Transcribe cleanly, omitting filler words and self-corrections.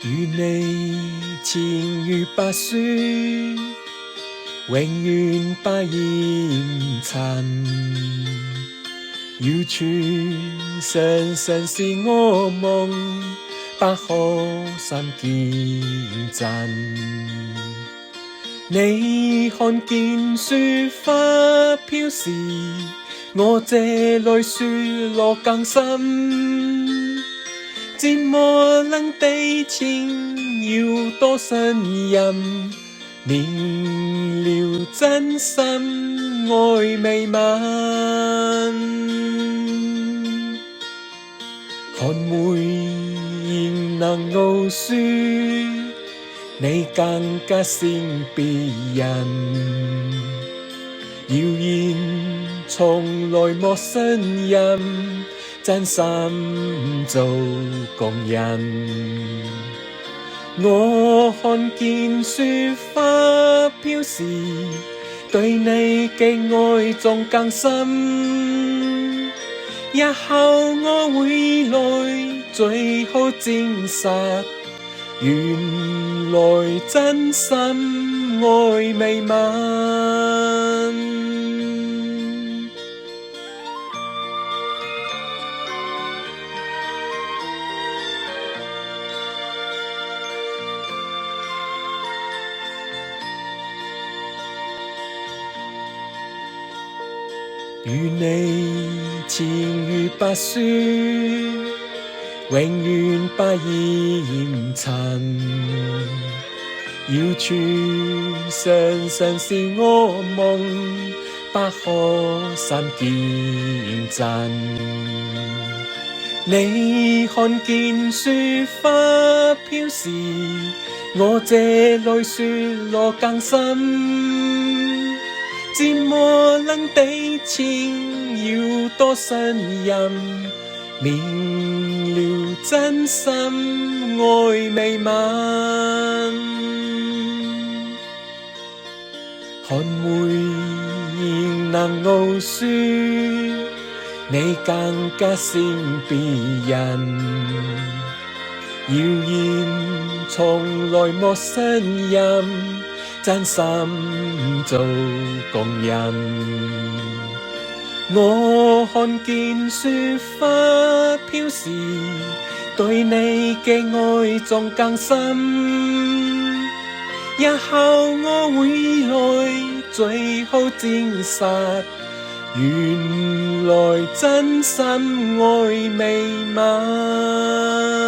與你情如白雪，永遠不厭塵。遙傳常常是我夢，不可心見真。你看見雪花飄時，我這淚雪落更深。怎麼能地情要多信任？明了真心愛未泯。寒梅仍能傲雪，你更加勝別人。謠言從來莫信任，真心做共人。我看見雪花飄時，對你嘅愛仲更深。日後我會來最好證實，原來真心愛未泯。與你情如白雪，永遠不厭塵。遙傳常常是我夢，不可心見真。你看見雪花飄時，我這淚雪落更深。怎麼能地情要多信任？明了真心愛未泯。寒梅仍能傲雪，你更加勝別人。謠言從來莫信任，真心做共人。我看見雪花飄時，對你嘅愛仲更深。日後我會來最好證實，原來真心愛未泯。